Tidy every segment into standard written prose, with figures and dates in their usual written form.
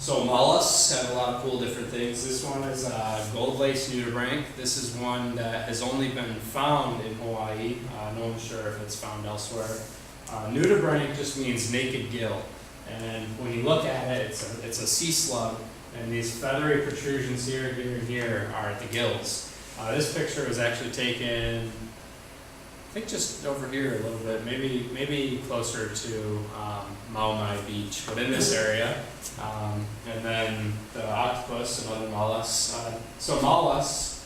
So mollusks have a lot of cool different things. This one is gold lace nudibranch. This is one that has only been found in Hawaii. No one's sure if it's found elsewhere. Nudibranch just means naked gill. And when you look at it, it's a sea slug. And these feathery protrusions here, here, and here are the gills. This picture was actually taken, I think just over here a little bit, maybe closer to Maumai Beach, but in this area. And then the octopus and other mollusks. So mollusks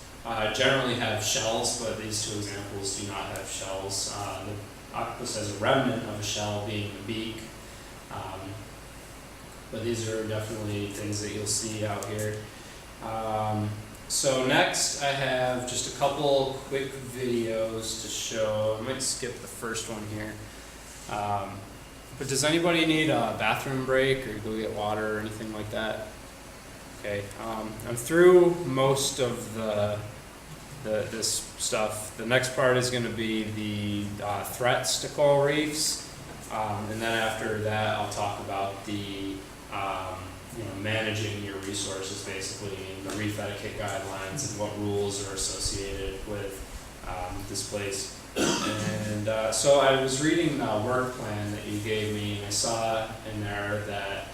generally have shells, but these two examples do not have shells. The octopus has a remnant of a shell, being the beak. But these are definitely things that you'll see out here. So next I have just a couple quick videos to show. I might skip the first one here. But does anybody need a bathroom break or go get water or anything like that? Okay, I'm through most of this stuff. The next part is going to be the threats to coral reefs, and then after that I'll talk about the managing your resources, basically, and the reef etiquette guidelines and what rules are associated with this place. And so I was reading the work plan that you gave me, and I saw in there that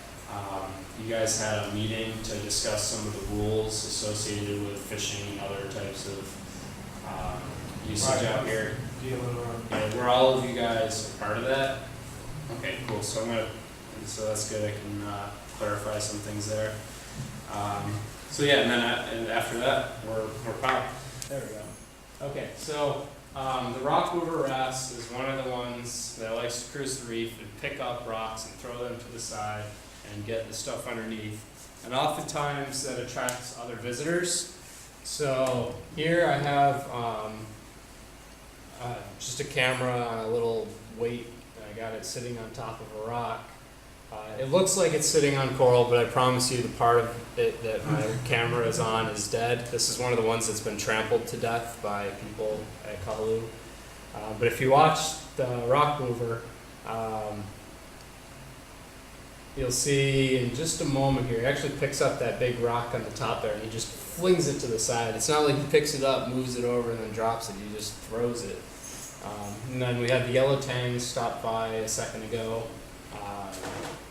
you guys had a meeting to discuss some of the rules associated with fishing and other types of usage out here. Yeah, were all of you guys a part of that? Okay, cool. So so that's good. I can clarify some things there. So yeah, and then and after that, we're powered. There we go. Okay, so the rock mover wrasse is one of the ones that likes to cruise the reef and pick up rocks and throw them to the side and get the stuff underneath. And oftentimes that attracts other visitors. So here I have just a camera on a little weight. I got it sitting on top of a rock. It looks like it's sitting on coral, but I promise you the part of it that my camera is on is dead. This is one of the ones that's been trampled to death by people at Kahaluu. But if you watch the rock mover, you'll see in just a moment here, he actually picks up that big rock on the top there and he just flings it to the side. It's not like he picks it up, moves it over, and then drops it. He just throws it. And then we had the yellow tang stop by a second ago.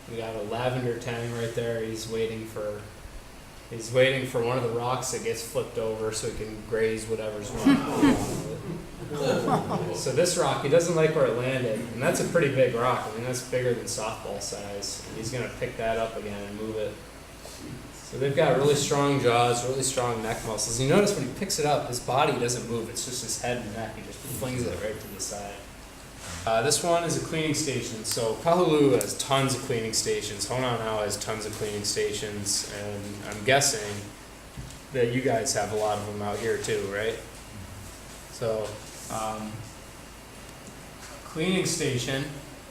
We got a lavender tang right there. He's waiting for one of the rocks that gets flipped over so he can graze whatever's wrong. So this rock, he doesn't like where it landed, and that's a pretty big rock. I mean, that's bigger than softball size. He's gonna pick that up again and move it. So they've got really strong jaws, really strong neck muscles. You notice when he picks it up, his body doesn't move. It's just his head and neck. He just flings it right to the side. This one is a cleaning station. So Kahaluu has tons of cleaning stations. Hononau has tons of cleaning stations, and I'm guessing that you guys have a lot of them out here too, right? So cleaning station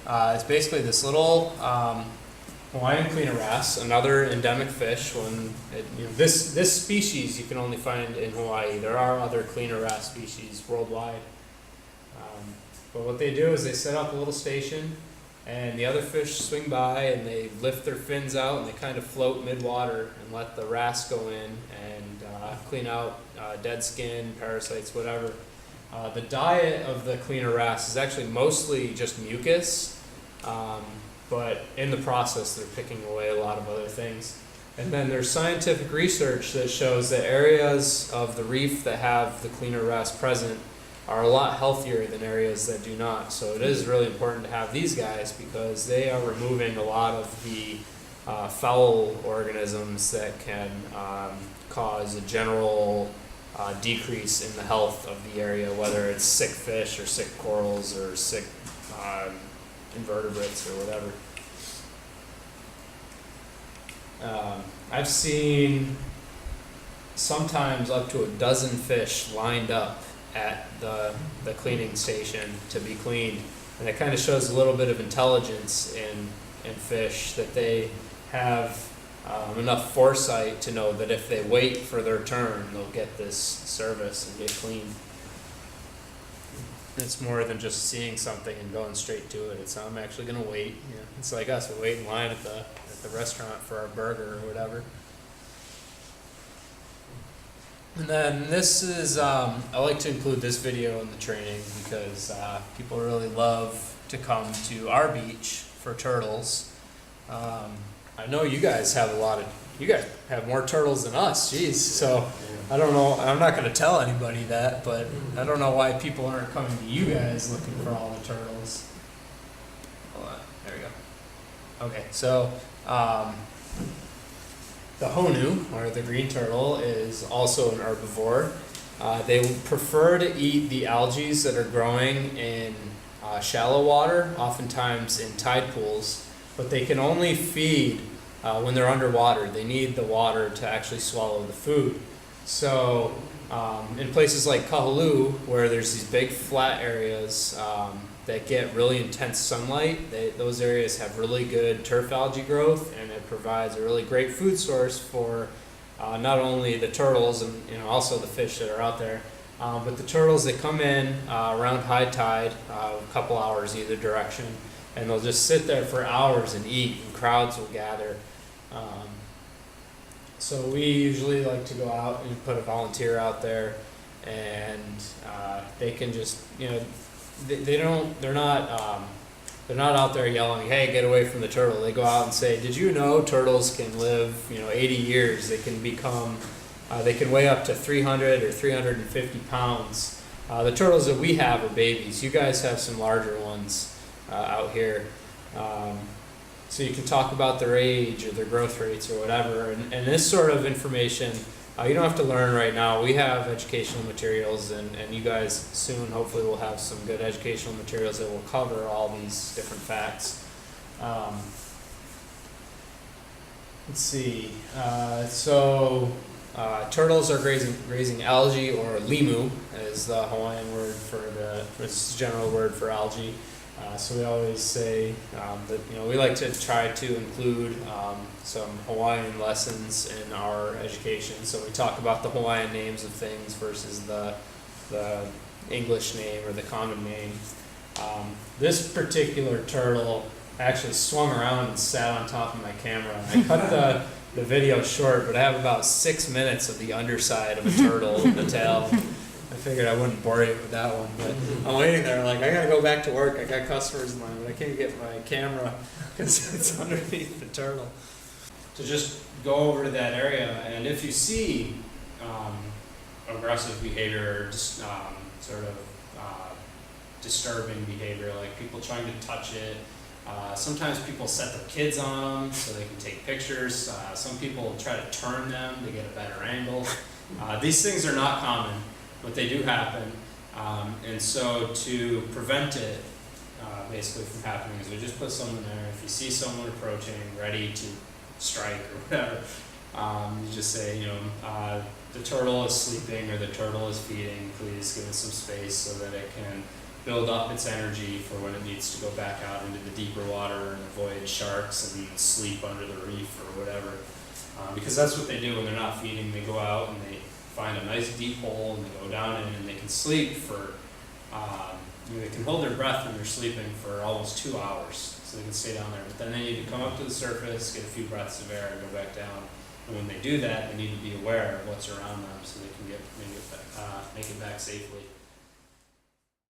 is basically this little Hawaiian cleaner wrasse, another endemic fish. This species you can only find in Hawaii. There are other cleaner wrasse species worldwide. But what they do is they set up a little station and the other fish swing by and they lift their fins out and they kind of float mid-water and let the wrasse go in and clean out dead skin, parasites, whatever. The diet of the cleaner wrasse is actually mostly just mucus, but in the process they're picking away a lot of other things. And then there's scientific research that shows that areas of the reef that have the cleaner wrasse present are a lot healthier than areas that do not. So it is really important to have these guys because they are removing a lot of the foul organisms that can cause a general decrease in the health of the area, whether it's sick fish or sick corals or sick invertebrates or whatever. I've seen sometimes up to a dozen fish lined up at the cleaning station to be cleaned, and it kind of shows a little bit of intelligence in fish, that they have enough foresight to know that if they wait for their turn, they'll get this service and get cleaned. it's more than just seeing something and going straight to it. It's I'm actually gonna wait. You know, it's like us. We wait in line at the restaurant for our burger or whatever. And then this is I like to include this video in the training because people really love to come to our beach for turtles. I know you guys have you guys have more turtles than us. Jeez. So I don't know. I'm not going to tell anybody that, but I don't know why people aren't coming to you guys looking for all the turtles. Hold on. There we go. Okay. So the honu, or the green turtle, is also an herbivore. They prefer to eat the algae that are growing in shallow water, oftentimes in tide pools, but they can only feed when they're underwater. They need the water to actually swallow the food. So in places like Kahului, where there's these big flat areas that get really intense sunlight, those areas have really good turf algae growth, and it provides a really great food source for not only the turtles and also the fish that are out there, but the turtles that come in around high tide, a couple hours either direction, and they'll just sit there for hours and eat, and crowds will gather. So we usually like to go out and put a volunteer out there, and they can just, they're not out there yelling, "Hey, get away from the turtle." They go out and say, "Did you know turtles can live 80 years? They can become, they can weigh up to 300 or 350 pounds. The turtles that we have are babies. You guys have some larger ones out here." So you can talk about their age or their growth rates or whatever. And this sort of information, you don't have to learn right now. We have educational materials, and you guys soon hopefully will have some good educational materials that will cover all these different facts. Let's see. Turtles are grazing algae, or limu is the Hawaiian word it's the general word for algae. So we always say that we like to try to include some Hawaiian lessons in our education. So we talk about the Hawaiian names of things versus the English name or the common name. This particular turtle actually swung around and sat on top of my camera. I cut the video short, but I have about 6 minutes of the underside of a turtle, the tail. I figured I wouldn't bore you with that one, but I'm waiting there like, I gotta go back to work. I got customers in line, but I can't get my camera because it's underneath the turtle. So just go over to that area, and if you see aggressive behavior, or just disturbing behavior, like people trying to touch it, sometimes people set their kids on them so they can take pictures. Some people try to turn them to get a better angle. These things are not common, but they do happen, and so to prevent it basically from happening is we just put someone there. If you see someone approaching ready to strike or whatever, you just say, the turtle is sleeping or the turtle is feeding, please give it some space so that it can build up its energy for when it needs to go back out into the deeper water and avoid sharks and sleep under the reef or whatever, because that's what they do when they're not feeding. They go out and they find a nice deep hole and they go down in, and they can sleep for, they can hold their breath when they're sleeping for almost 2 hours, so they can stay down there. But then they need to come up to the surface, get a few breaths of air, and go back down. And when they do that, they need to be aware of what's around them so they can make it back safely.